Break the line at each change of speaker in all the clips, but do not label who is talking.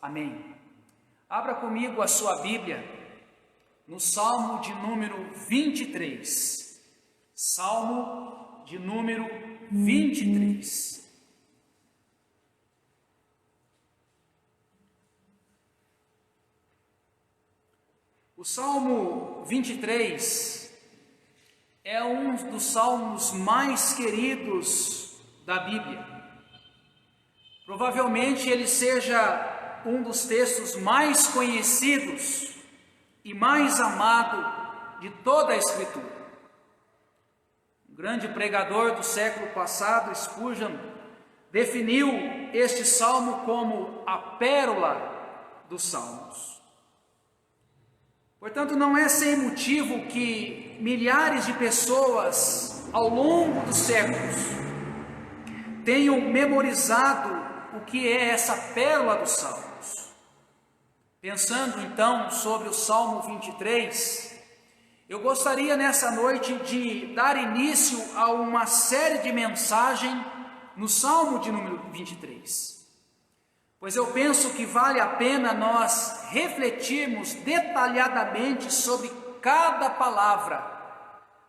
Amém. Abra comigo a sua Bíblia no Salmo de número 23. Salmo de número 23. O Salmo 23 é um dos salmos mais queridos da Bíblia. Provavelmente ele seja um dos textos mais conhecidos e mais amado de toda a Escritura. O grande pregador do século passado, Spurgeon, definiu este salmo como a pérola dos salmos. Portanto, não é sem motivo que milhares de pessoas ao longo dos séculos tenham memorizado o que é essa pérola dos salmos. Pensando então sobre o Salmo 23, eu gostaria nessa noite de dar início a uma série de mensagens no Salmo de número 23. Pois eu penso que vale a pena nós refletirmos detalhadamente sobre cada palavra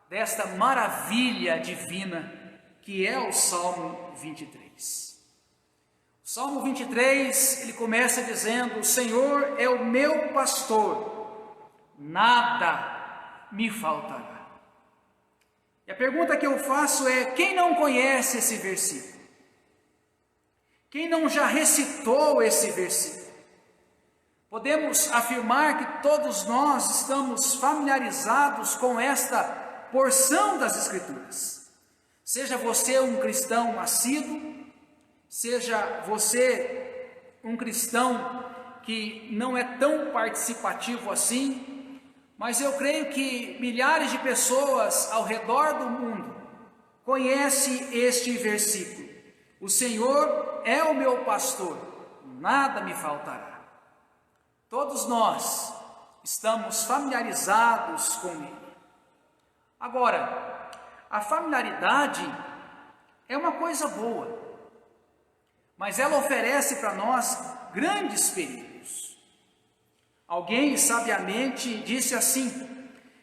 desta maravilha divina que é o Salmo 23. O Salmo 23, ele começa dizendo: o Senhor é o meu pastor, nada me faltará. E a pergunta que eu faço é: quem não conhece esse versículo? Quem não já recitou esse versículo? Podemos afirmar que todos nós estamos familiarizados com esta porção das Escrituras. Seja você um cristão assíduo, seja você um cristão que não é tão participativo assim, mas eu creio que milhares de pessoas ao redor do mundo conhecem este versículo. O Senhor é o meu pastor, nada me faltará. Todos nós estamos familiarizados com ele. Agora, a familiaridade é uma coisa boa, mas ela oferece para nós grandes perigos. Alguém sabiamente disse assim: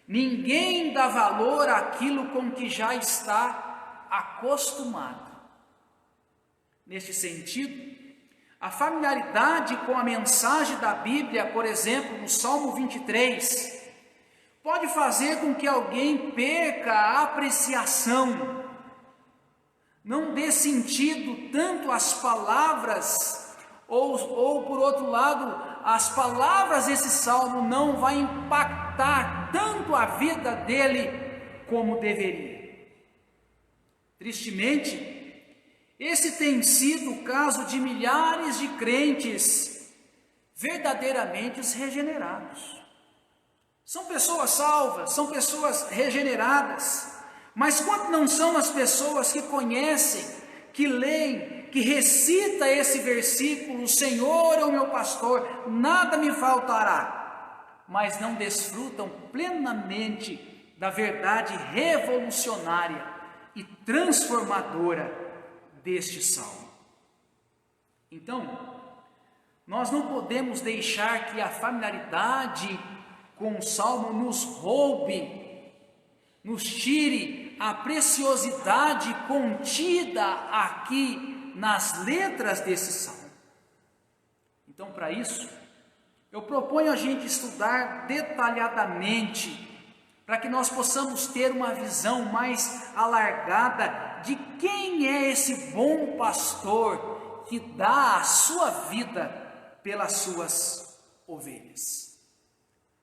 ninguém dá valor àquilo com que já está acostumado. Neste sentido, a familiaridade com a mensagem da Bíblia, por exemplo, no Salmo 23, pode fazer com que alguém perca a apreciação, não dê sentido tanto às palavras, ou por outro lado, as palavras desse salmo não vai impactar tanto a vida dele como deveria. Tristemente, esse tem sido o caso de milhares de crentes verdadeiramente regenerados. São pessoas salvas, são pessoas regeneradas, mas quanto não são as pessoas que conhecem, que leem, que recita esse versículo: o Senhor é o meu pastor, nada me faltará, mas não desfrutam plenamente da verdade revolucionária e transformadora deste salmo. Então, nós não podemos deixar que a familiaridade com o salmo nos roube, nos tire a preciosidade contida aqui nas letras desse salmo. Então, para isso, eu proponho a gente estudar detalhadamente, para que nós possamos ter uma visão mais alargada de quem é esse bom pastor que dá a sua vida pelas suas ovelhas.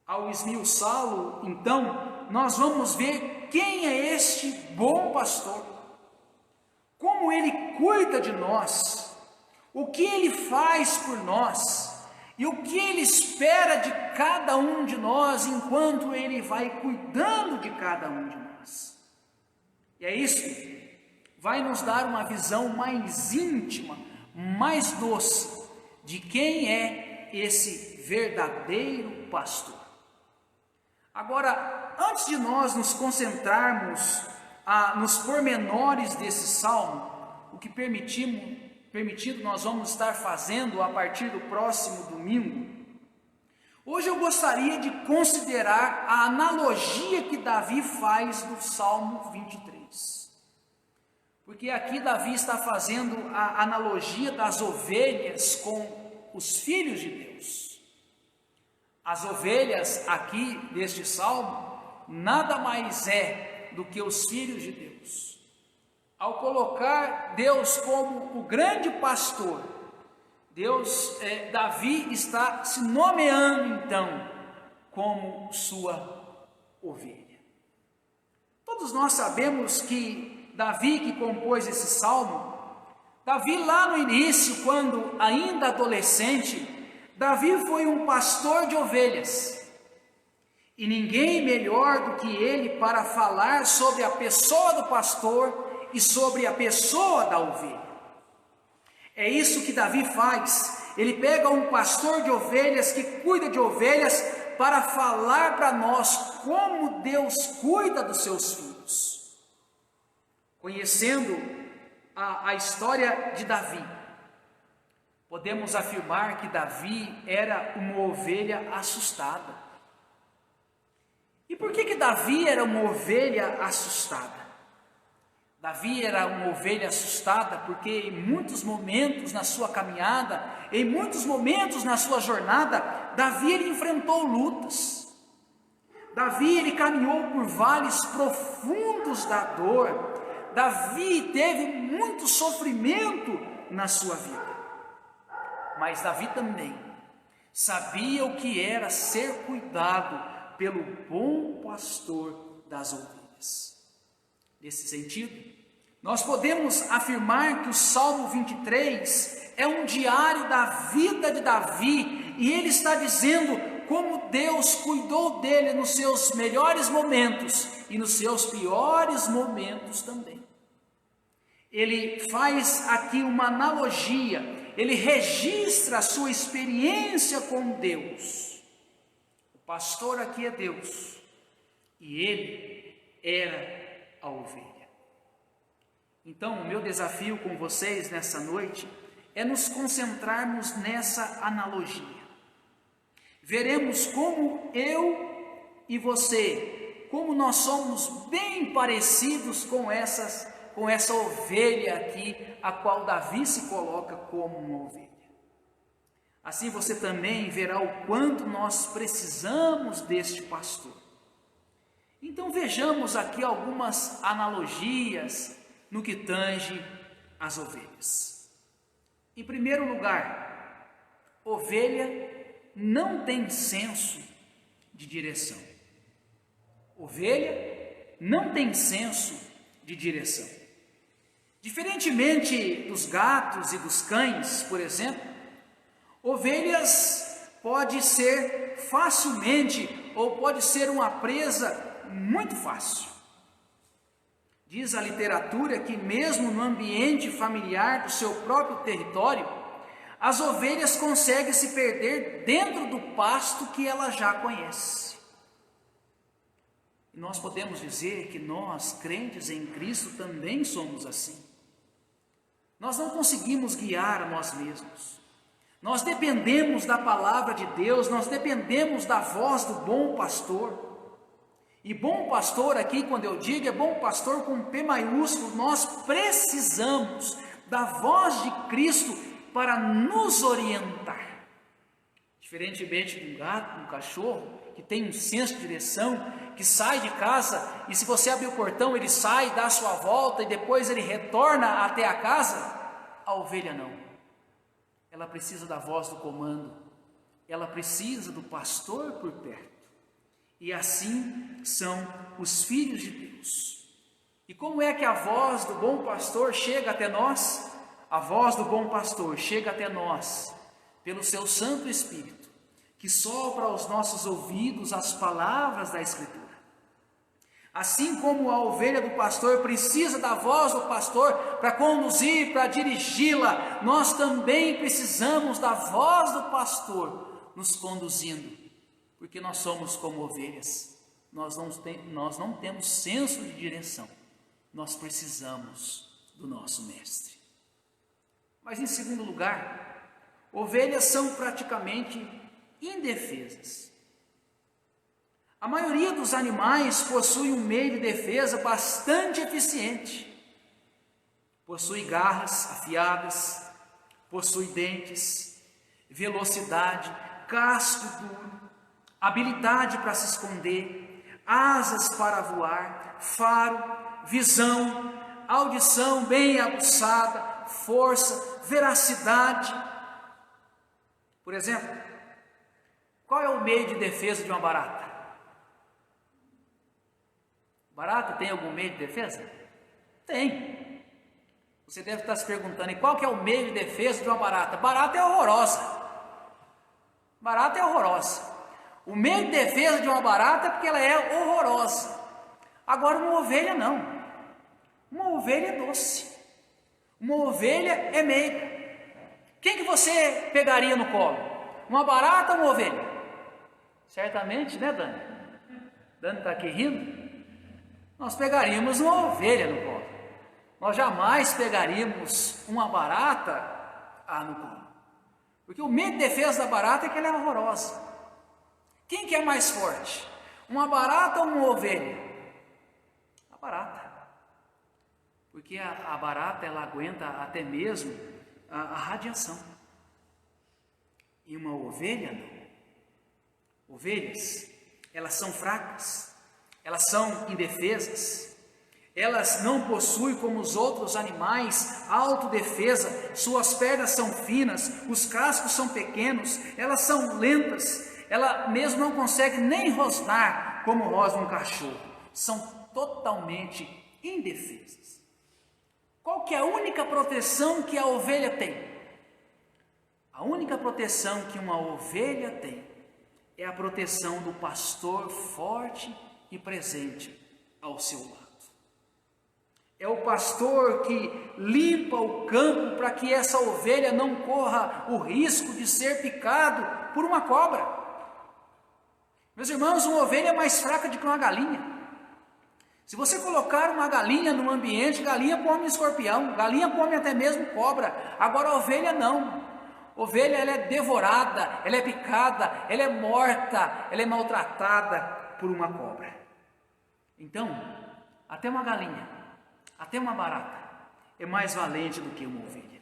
Ao esmiuçá-lo, então, nós vamos ver quem é este bom pastor, como ele cuida de nós, o que ele faz por nós e o que ele espera de cada um de nós enquanto ele vai cuidando de cada um de nós. E é isso que vai nos dar uma visão mais íntima, mais doce de quem é esse verdadeiro pastor. Agora, antes de nós nos concentrarmos nos pormenores desse salmo, o que permitido, nós vamos estar fazendo a partir do próximo domingo. Hoje eu gostaria de considerar a analogia que Davi faz do Salmo 23. Porque aqui Davi está fazendo a analogia das ovelhas com os filhos de Deus. As ovelhas aqui deste salmo nada mais é do que os filhos de Deus. Ao colocar Deus como o grande pastor, Davi está se nomeando então como sua ovelha. Todos nós sabemos que Davi, que compôs esse salmo, Davi lá no início, quando ainda adolescente, Davi foi um pastor de ovelhas. E ninguém melhor do que ele para falar sobre a pessoa do pastor e sobre a pessoa da ovelha. É isso que Davi faz. Ele pega um pastor de ovelhas que cuida de ovelhas para falar para nós como Deus cuida dos seus filhos. Conhecendo a história de Davi, podemos afirmar que Davi era uma ovelha assustada. E por que Davi era uma ovelha assustada? Davi era uma ovelha assustada porque em muitos momentos na sua caminhada, em muitos momentos na sua jornada, Davi ele enfrentou lutas. Davi ele caminhou por vales profundos da dor. Davi teve muito sofrimento na sua vida. Mas Davi também sabia o que era ser cuidado pelo bom pastor das ovelhas. Nesse sentido, nós podemos afirmar que o Salmo 23 é um diário da vida de Davi, e ele está dizendo como Deus cuidou dele nos seus melhores momentos e nos seus piores momentos também. Ele faz aqui uma analogia, ele registra a sua experiência com Deus. O pastor aqui é Deus, e ele era a ovelha. Então, o meu desafio com vocês nessa noite é nos concentrarmos nessa analogia. Veremos como eu e você, como nós somos bem parecidos com essa ovelha aqui, a qual Davi se coloca como uma ovelha. Assim você também verá o quanto nós precisamos deste pastor. Então vejamos aqui algumas analogias no que tange as ovelhas. Em primeiro lugar, ovelha não tem senso de direção. Ovelha não tem senso de direção. Diferentemente dos gatos e dos cães, por exemplo, ovelhas pode ser facilmente ou pode ser uma presa muito fácil. Diz a literatura que mesmo no ambiente familiar do seu próprio território, as ovelhas conseguem se perder dentro do pasto que ela já conhece. E nós podemos dizer que nós, crentes em Cristo, também somos assim. Nós não conseguimos guiar a nós mesmos. Nós dependemos da palavra de Deus, nós dependemos da voz do bom pastor. E bom pastor aqui, quando eu digo é bom pastor com P maiúsculo, nós precisamos da voz de Cristo para nos orientar. Diferentemente de um gato, de um cachorro, que tem um senso de direção, que sai de casa e se você abrir o portão ele sai, dá a sua volta e depois ele retorna até a casa, a ovelha não. Ela precisa da voz do comando, ela precisa do pastor por perto. E assim são os filhos de Deus. E como é que a voz do bom pastor chega até nós? A voz do bom pastor chega até nós pelo seu Santo Espírito, que sopra aos nossos ouvidos as palavras da Escritura. Assim como a ovelha do pastor precisa da voz do pastor para conduzir, para dirigi-la, nós também precisamos da voz do pastor nos conduzindo. Porque nós somos como ovelhas, nós não temos senso de direção, nós precisamos do nosso mestre. Mas em segundo lugar, ovelhas são praticamente indefesas. A maioria dos animais possui um meio de defesa bastante eficiente. Possui garras afiadas, possui dentes, velocidade, casco duro, habilidade para se esconder, asas para voar, faro, visão, audição bem aguçada, força, veracidade. Por exemplo, qual é o meio de defesa de uma barata? Barata tem algum meio de defesa? Tem. Você deve estar se perguntando, e qual que é o meio de defesa de uma barata? Barata é horrorosa. Barata é horrorosa. O meio de defesa de uma barata é porque ela é horrorosa. Agora uma ovelha não. Uma ovelha é doce. Uma ovelha é meiga. Quem que você pegaria no colo? Uma barata ou uma ovelha? Certamente, né, Dani? Dani está aqui rindo. Nós pegaríamos uma ovelha no colo. Nós jamais pegaríamos uma barata no colo. Porque o meio de defesa da barata é que ela é horrorosa. Quem que é mais forte? Uma barata ou uma ovelha? A barata. Porque a barata ela aguenta até mesmo a radiação. E uma ovelha não. Ovelhas, elas são fracas. Elas são indefesas, elas não possuem como os outros animais autodefesa, suas pernas são finas, os cascos são pequenos, elas são lentas, ela mesmo não consegue nem rosnar como rosna um cachorro, são totalmente indefesas. Qual que é a única proteção que a ovelha tem? A única proteção que uma ovelha tem é a proteção do pastor forte e presente ao seu lado. É o pastor que limpa o campo para que essa ovelha não corra o risco de ser picado por uma cobra. Meus irmãos, uma ovelha é mais fraca do que uma galinha. Se você colocar uma galinha num ambiente, galinha come escorpião, galinha come até mesmo cobra. Agora a ovelha não. Ovelha ela é devorada, ela é picada, ela é morta, ela é maltratada por uma cobra. Então, até uma galinha, até uma barata é mais valente do que uma ovelha.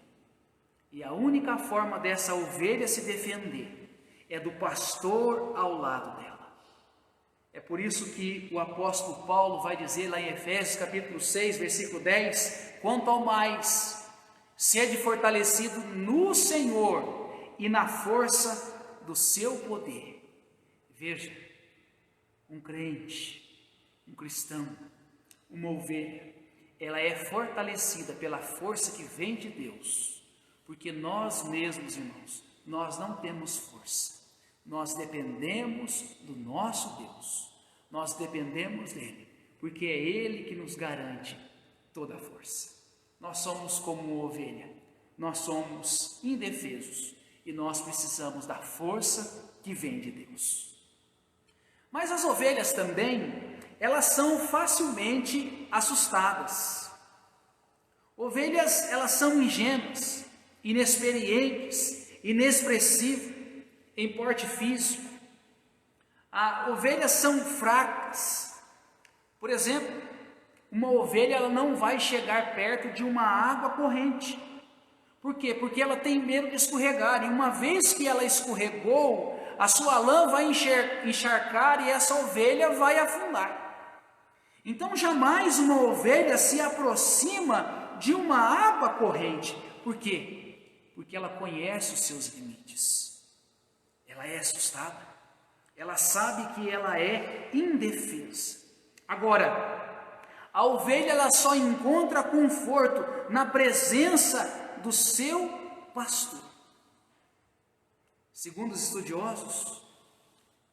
E a única forma dessa ovelha se defender é do pastor ao lado dela. É por isso que o apóstolo Paulo vai dizer lá em Efésios capítulo 6, versículo 10, quanto ao mais, sede fortalecido no Senhor e na força do seu poder. Veja, um crente, um cristão, uma ovelha, ela é fortalecida pela força que vem de Deus, porque nós mesmos, irmãos, nós não temos força, nós dependemos do nosso Deus, nós dependemos dele, porque é ele que nos garante toda a força. Nós somos como uma ovelha, nós somos indefesos e nós precisamos da força que vem de Deus. Mas as ovelhas também, elas são facilmente assustadas. Ovelhas, elas são ingênuas, inexperientes, inexpressivas em porte físico. Ovelhas são fracas. Por exemplo, uma ovelha ela não vai chegar perto de uma água corrente. Por quê? Porque ela tem medo de escorregar. E uma vez que ela escorregou, a sua lã vai encharcar e essa ovelha vai afundar. Então jamais uma ovelha se aproxima de uma água corrente. Por quê? Porque ela conhece os seus limites. Ela é assustada. Ela sabe que ela é indefesa. Agora, a ovelha ela só encontra conforto na presença do seu pastor. Segundo os estudiosos,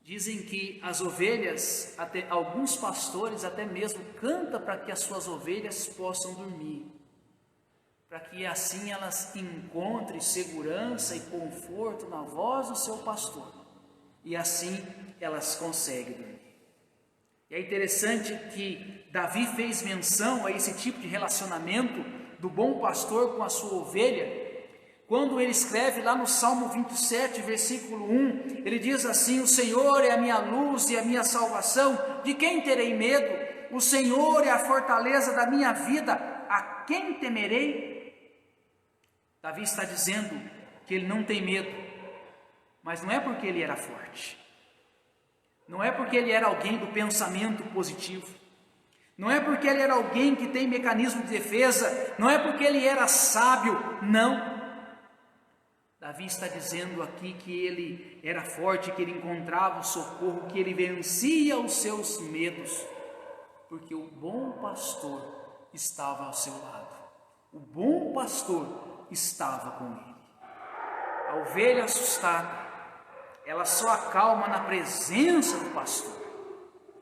dizem que as ovelhas, até alguns pastores até mesmo cantam para que as suas ovelhas possam dormir, para que assim elas encontrem segurança e conforto na voz do seu pastor, e assim elas conseguem dormir. E é interessante que Davi fez menção a esse tipo de relacionamento do bom pastor com a sua ovelha, Quando ele escreve lá no Salmo 27, versículo 1, ele diz assim: o Senhor é a minha luz e a minha salvação, de quem terei medo? O Senhor é a fortaleza da minha vida, a quem temerei? Davi está dizendo que ele não tem medo, mas não é porque ele era forte, não é porque ele era alguém do pensamento positivo, não é porque ele era alguém que tem mecanismo de defesa, não é porque ele era sábio, não. Davi está dizendo aqui que ele era forte, que ele encontrava o socorro, que ele vencia os seus medos, porque o bom pastor estava ao seu lado, o bom pastor estava com ele. A ovelha assustada, ela só acalma na presença do pastor,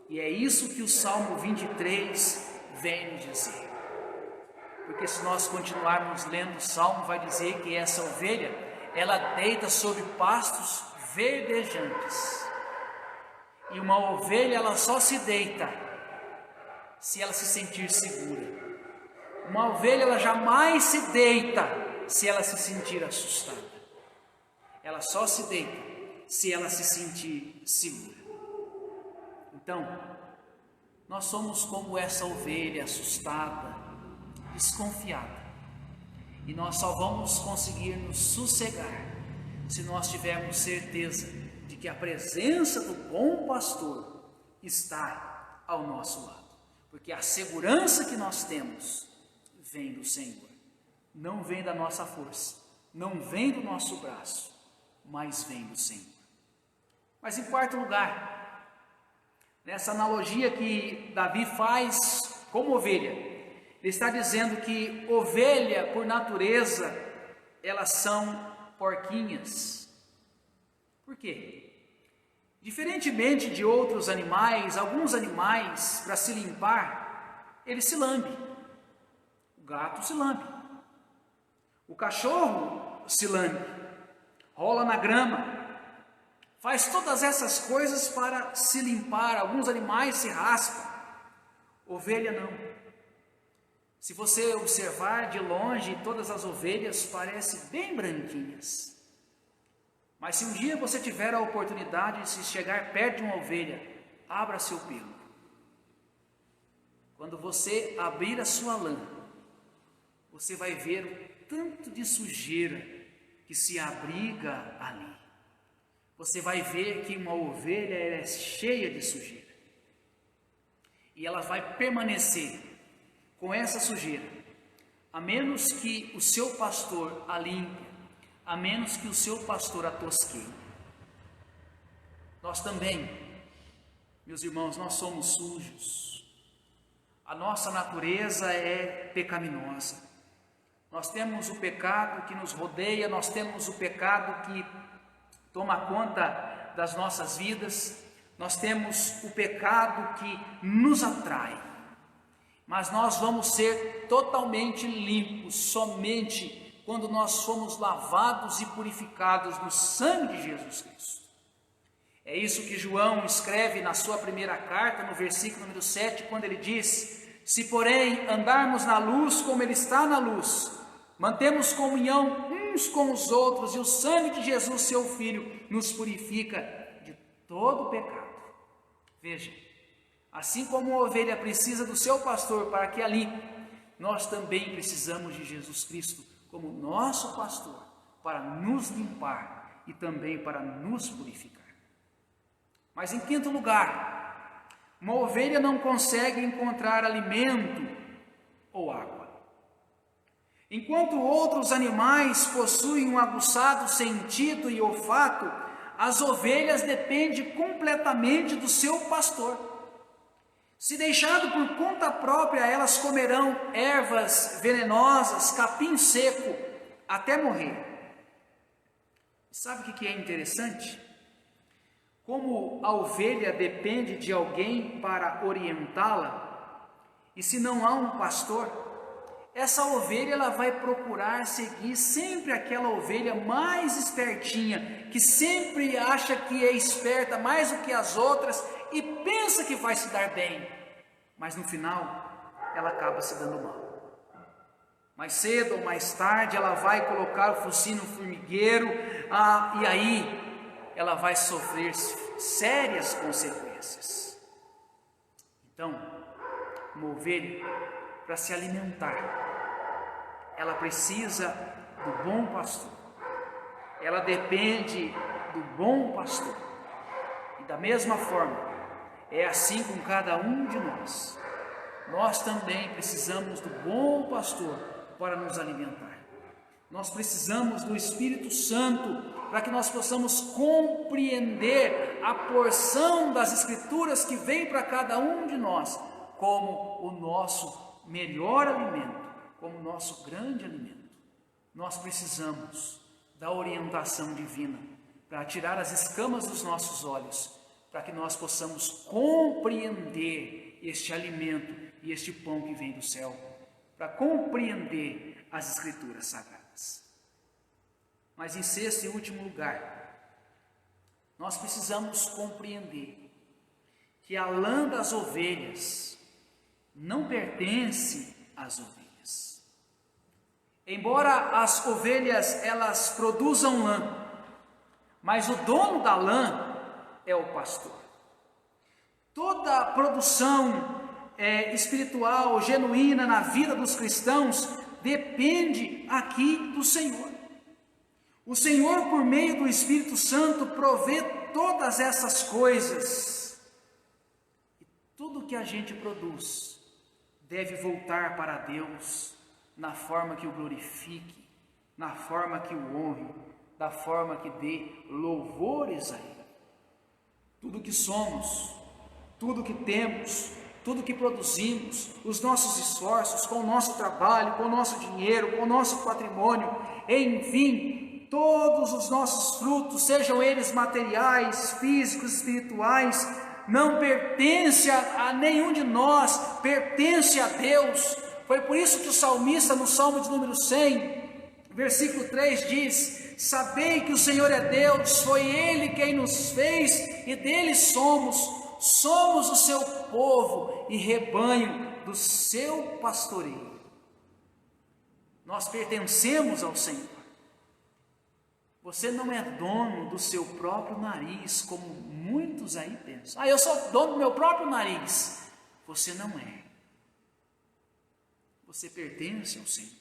e é isso que o Salmo 23 vem nos dizer. Porque se nós continuarmos lendo o Salmo, vai dizer que essa ovelha, ela deita sobre pastos verdejantes. E uma ovelha, ela só se deita se ela se sentir segura. Uma ovelha, ela jamais se deita se ela se sentir assustada. Ela só se deita se ela se sentir segura. Então, nós somos como essa ovelha assustada, desconfiada. E nós só vamos conseguir nos sossegar se nós tivermos certeza de que a presença do bom pastor está ao nosso lado. Porque a segurança que nós temos vem do Senhor, não vem da nossa força, não vem do nosso braço, mas vem do Senhor. Mas em quarto lugar, nessa analogia que Davi faz como ovelha, ele está dizendo que ovelha, por natureza, elas são porquinhas. Por quê? Diferentemente de outros animais, alguns animais, para se limpar, eles se lambem. O gato se lambe. O cachorro se lambe. Rola na grama. Faz todas essas coisas para se limpar. Alguns animais se raspam. Ovelha não. Se você observar de longe, todas as ovelhas parecem bem branquinhas. Mas se um dia você tiver a oportunidade de se chegar perto de uma ovelha, abra seu pelo. Quando você abrir a sua lã, você vai ver o tanto de sujeira que se abriga ali. Você vai ver que uma ovelha é cheia de sujeira. E ela vai permanecer com essa sujeira, a menos que o seu pastor a limpe, a menos que o seu pastor a tosqueie. Nós também, meus irmãos, nós somos sujos. A nossa natureza é pecaminosa. Nós temos o pecado que nos rodeia, nós temos o pecado que toma conta das nossas vidas, nós temos o pecado que nos atrai. Mas nós vamos ser totalmente limpos somente quando nós somos lavados e purificados no sangue de Jesus Cristo. É isso que João escreve na sua primeira carta, no versículo número 7, quando ele diz: se porém andarmos na luz como ele está na luz, mantemos comunhão uns com os outros, e o sangue de Jesus, seu Filho, nos purifica de todo pecado. Veja, assim como a ovelha precisa do seu pastor para que a limpe, nós também precisamos de Jesus Cristo como nosso pastor para nos limpar e também para nos purificar. Mas em quinto lugar, uma ovelha não consegue encontrar alimento ou água. Enquanto outros animais possuem um aguçado sentido e olfato, as ovelhas dependem completamente do seu pastor. Se deixado por conta própria, elas comerão ervas venenosas, capim seco, até morrer. Sabe o que é interessante? Como a ovelha depende de alguém para orientá-la, e se não há um pastor, essa ovelha ela vai procurar seguir sempre aquela ovelha mais espertinha, que sempre acha que é esperta mais do que as outras e pensa que vai se dar bem, mas no final ela acaba se dando mal. Mais cedo ou mais tarde ela vai colocar o focinho no formigueiro, e aí ela vai sofrer sérias consequências. Então, uma ovelha, para se alimentar, ela precisa do bom pastor. Ela depende do bom pastor. E da mesma forma, é assim com cada um de nós. Nós também precisamos do bom pastor para nos alimentar. Nós precisamos do Espírito Santo para que nós possamos compreender a porção das Escrituras que vem para cada um de nós como o nosso melhor alimento, como o nosso grande alimento. Nós precisamos da orientação divina para tirar as escamas dos nossos olhos, para que nós possamos compreender este alimento e este pão que vem do céu, para compreender as Escrituras Sagradas. Mas em sexto e último lugar, nós precisamos compreender que a lã das ovelhas não pertence às ovelhas. Embora as ovelhas elas produzam lã, mas o dono da lã é o pastor. Toda a produção espiritual genuína na vida dos cristãos depende aqui do Senhor. O Senhor, por meio do Espírito Santo, provê todas essas coisas. E tudo que a gente produz deve voltar para Deus na forma que o glorifique, na forma que o honre, da forma que dê louvores a Ele. Tudo que somos, tudo que temos, tudo que produzimos, os nossos esforços, com o nosso trabalho, com o nosso dinheiro, com o nosso patrimônio, enfim, todos os nossos frutos, sejam eles materiais, físicos, espirituais, não pertence a nenhum de nós, pertence a Deus. Foi por isso que o salmista, no Salmo de número 100, versículo 3 diz: sabei que o Senhor é Deus, foi Ele quem nos fez e dele somos o seu povo e rebanho do seu pastoreio. Nós pertencemos ao Senhor. Você não é dono do seu próprio nariz, como muitos aí pensam. Eu sou dono do meu próprio nariz. Você não é. Você pertence ao Senhor.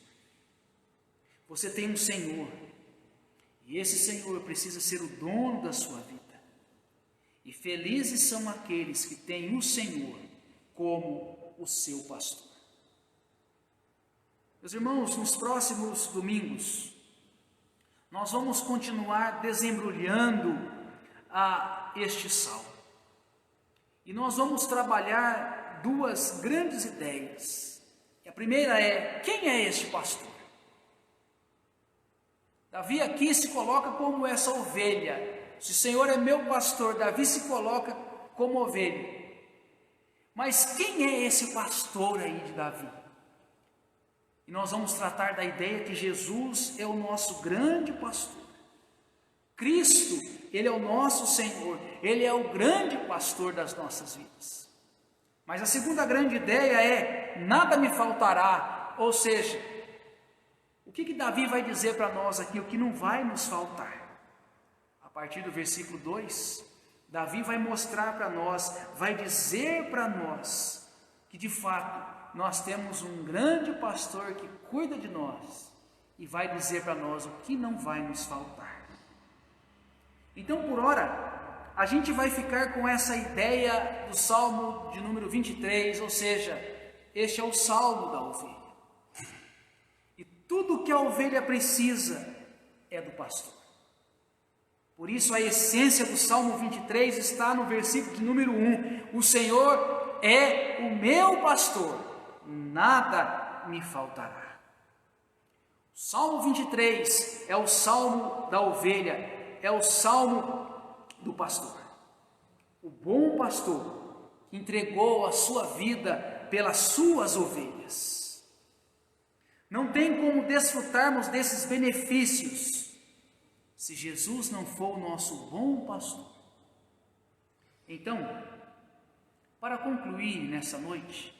Você tem um Senhor. E esse Senhor precisa ser o dono da sua vida. E felizes são aqueles que têm o Senhor como o seu pastor. Meus irmãos, nos próximos domingos, nós vamos continuar desembrulhando este salmo. E nós vamos trabalhar duas grandes ideias. A primeira é: quem é este pastor? Davi aqui se coloca como essa ovelha. Se o Senhor é meu pastor, Davi se coloca como ovelha. Mas quem é esse pastor aí de Davi? E nós vamos tratar da ideia que Jesus é o nosso grande pastor. Cristo, Ele é o nosso Senhor. Ele é o grande pastor das nossas vidas. Mas a segunda grande ideia é: nada me faltará. Ou seja, o que Davi vai dizer para nós aqui? O que não vai nos faltar? A partir do versículo 2, Davi vai mostrar para nós, vai dizer para nós que de fato nós temos um grande pastor que cuida de nós e vai dizer para nós o que não vai nos faltar. Então, por hora, a gente vai ficar com essa ideia do Salmo de número 23, ou seja, este é o Salmo da ovelha. E tudo que a ovelha precisa é do pastor. Por isso a essência do Salmo 23 está no versículo de número 1. O Senhor é o meu pastor, nada me faltará. O Salmo 23 é o Salmo da ovelha, é o Salmo do pastor. O bom pastor que entregou a sua vida pelas suas ovelhas. Não tem como desfrutarmos desses benefícios se Jesus não for o nosso bom pastor. Então, para concluir nessa noite,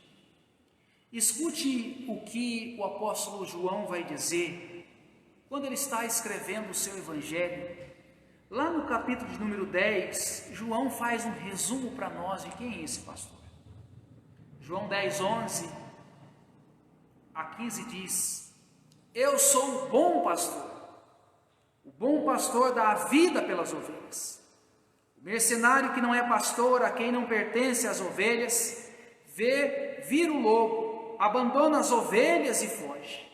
Escute o que o apóstolo João vai dizer quando ele está escrevendo o seu evangelho. Lá no capítulo de número 10, João faz um resumo para nós de quem é esse pastor. João 10, 11 a 15 diz: eu sou o bom pastor dá a vida pelas ovelhas. O mercenário que não é pastor, a quem não pertence as ovelhas, vê vir o lobo, abandona as ovelhas e foge.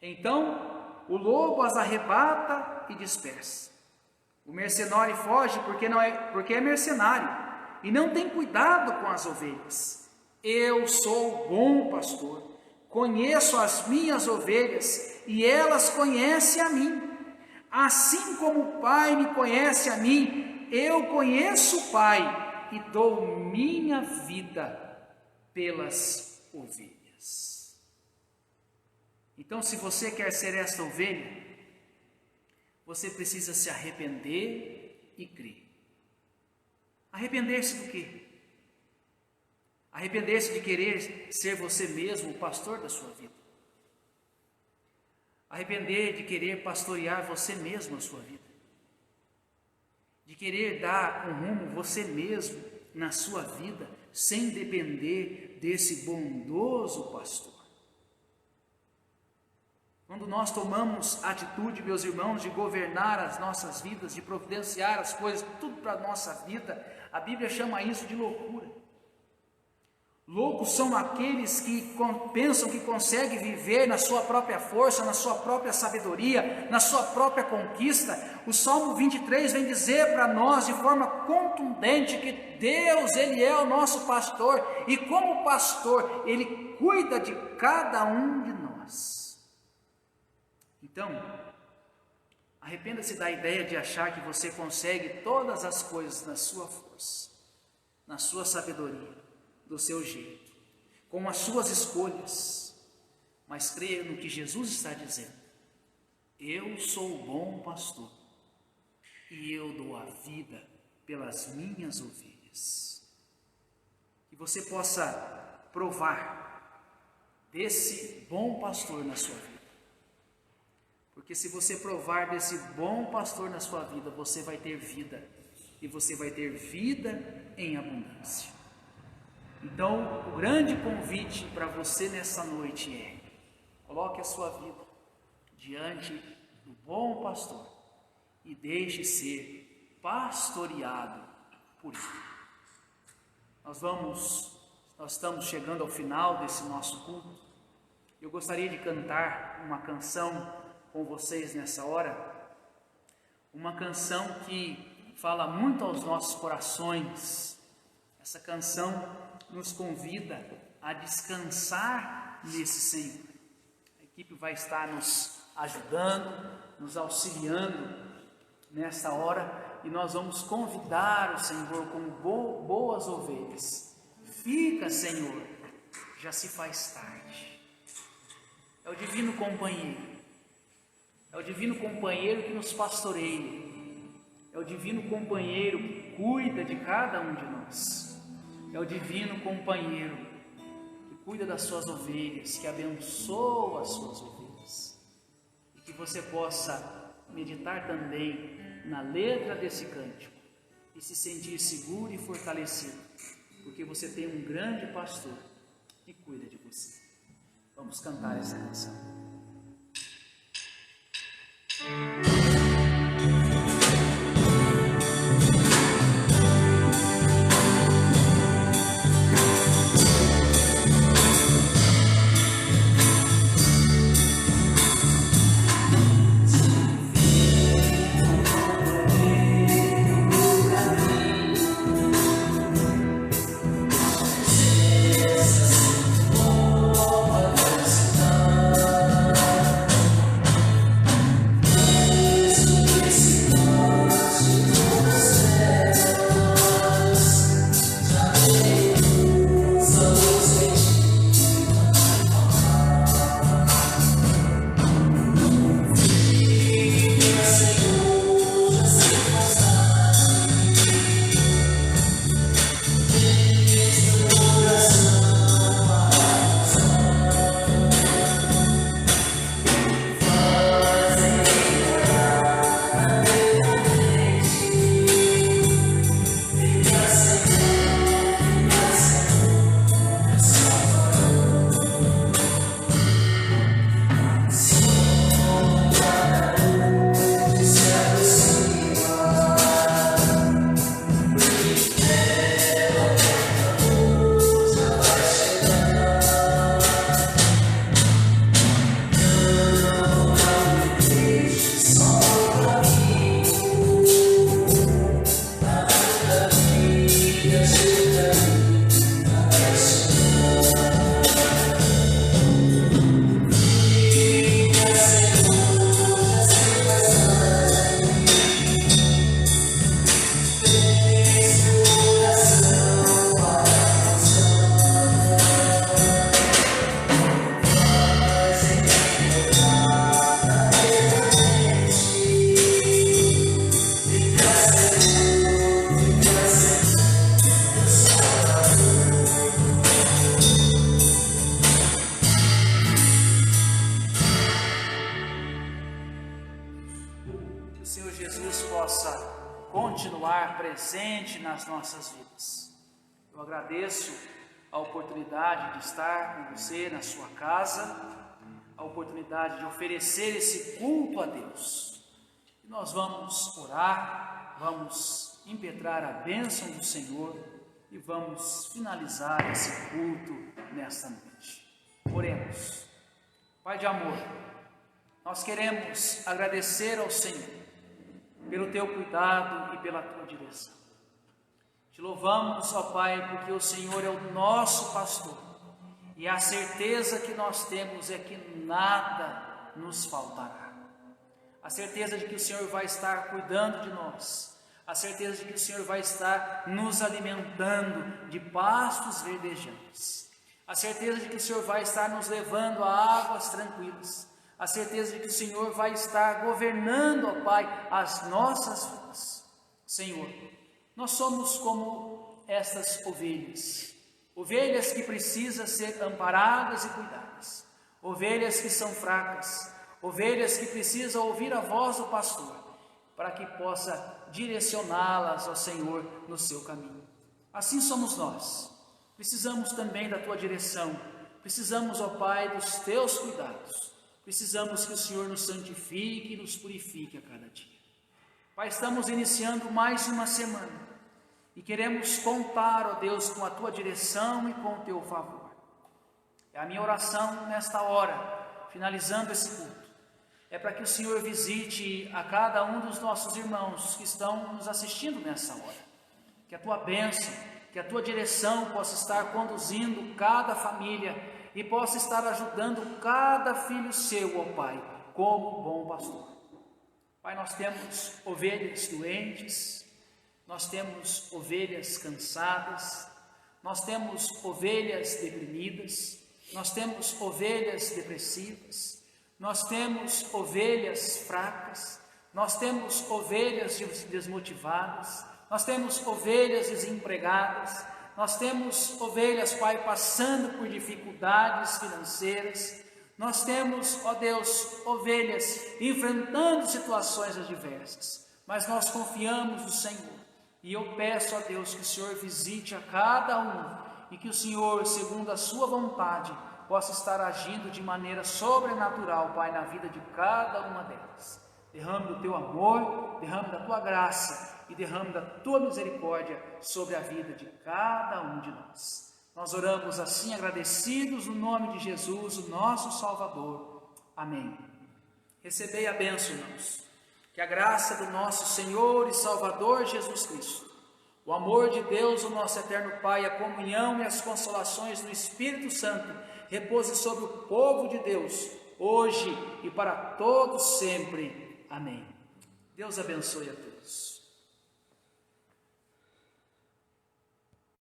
Então o lobo as arrebata e dispersa. O mercenário foge porque é mercenário e não tem cuidado com as ovelhas. Eu sou o bom pastor, conheço as minhas ovelhas e elas conhecem a mim. Assim como o Pai me conhece a mim, eu conheço o Pai e dou minha vida pelas ovelhas. Então, se você quer ser esta ovelha, você precisa se arrepender e crer. Arrepender-se do quê? Arrepender-se de querer ser você mesmo o pastor da sua vida. Arrepender de querer pastorear você mesmo a sua vida. De querer dar um rumo você mesmo na sua vida, sem depender desse bondoso pastor. Quando nós tomamos a atitude, meus irmãos, de governar as nossas vidas, de providenciar as coisas, tudo para a nossa vida, a Bíblia chama isso de loucura. Loucos são aqueles que pensam que conseguem viver na sua própria força, na sua própria sabedoria, na sua própria conquista. O Salmo 23 vem dizer para nós de forma contundente que Deus, Ele é o nosso pastor, e como pastor, Ele cuida de cada um de nós. Então, arrependa-se da ideia de achar que você consegue todas as coisas na sua força, na sua sabedoria, do seu jeito, com as suas escolhas, mas creia no que Jesus está dizendo. Eu sou o bom pastor e eu dou a vida pelas minhas ovelhas. Que você possa provar desse bom pastor na sua vida. Porque se você provar desse bom pastor na sua vida, você vai ter vida, e você vai ter vida em abundância. Então, o grande convite para você nessa noite é: coloque a sua vida diante do bom pastor e deixe ser pastoreado por ele. Nós estamos chegando ao final desse nosso culto. Eu gostaria de cantar uma canção com vocês nessa hora, uma canção que fala muito aos nossos corações. Essa canção nos convida a descansar nesse Senhor. A equipe vai estar nos ajudando, nos auxiliando nesta hora, e nós vamos convidar o Senhor como boas ovelhas. Fica, Senhor, já se faz tarde. É o divino companheiro. É o divino companheiro que nos pastoreia. É o divino companheiro que cuida de cada um de nós. É o divino companheiro que cuida das suas ovelhas, que abençoa as suas ovelhas. E que você possa meditar também na letra desse cântico e se sentir seguro e fortalecido, porque você tem um grande pastor que cuida de você. Vamos cantar essa canção. continuar presente nas nossas vidas. Eu agradeço a oportunidade de estar com você na sua casa, a oportunidade de oferecer esse culto a Deus. E nós vamos orar, vamos impetrar a bênção do Senhor e vamos finalizar esse culto nesta noite. Oremos. Pai de amor, nós queremos agradecer ao Senhor pelo teu cuidado e pela tua direção. Te louvamos, ó Pai, porque o Senhor é o nosso pastor e a certeza que nós temos é que nada nos faltará. A certeza de que o Senhor vai estar cuidando de nós, a certeza de que o Senhor vai estar nos alimentando de pastos verdejantes, a certeza de que o Senhor vai estar nos levando a águas tranquilas, a certeza de que o Senhor vai estar governando, ó Pai, as nossas vidas. Senhor, nós somos como estas ovelhas, ovelhas que precisam ser amparadas e cuidadas, ovelhas que são fracas, ovelhas que precisam ouvir a voz do pastor, para que possa direcioná-las ao Senhor no seu caminho. Assim somos nós, precisamos também da tua direção, precisamos, ó Pai, dos teus cuidados, precisamos que o Senhor nos santifique e nos purifique a cada dia. Pai, estamos iniciando mais uma semana e queremos contar, ó Deus, com a tua direção e com o teu favor. É a minha oração nesta hora, finalizando esse culto, é para que o Senhor visite a cada um dos nossos irmãos que estão nos assistindo nessa hora. Que a tua bênção, que a tua direção possa estar conduzindo cada família e possa estar ajudando cada filho seu, ó Pai, como bom pastor. Pai, nós temos ovelhas doentes, nós temos ovelhas cansadas, nós temos ovelhas deprimidas, nós temos ovelhas depressivas, nós temos ovelhas fracas, nós temos ovelhas desmotivadas, nós temos ovelhas desempregadas, nós temos ovelhas, Pai, passando por dificuldades financeiras, nós temos, ó Deus, ovelhas enfrentando situações adversas, mas nós confiamos no Senhor, e eu peço a Deus que o Senhor visite a cada um, e que o Senhor, segundo a sua vontade, possa estar agindo de maneira sobrenatural, Pai, na vida de cada uma delas. Derrame do teu amor, derrame da tua graça e derrame da tua misericórdia sobre a vida de cada um de nós. Nós oramos assim agradecidos no nome de Jesus, o nosso Salvador. Amém. Recebei a bênção, irmãos. Que a graça do nosso Senhor e Salvador Jesus Cristo, o amor de Deus, o nosso eterno Pai, a comunhão e as consolações do Espírito Santo repouse sobre o povo de Deus, hoje e para todos sempre. Amém. Deus abençoe a todos.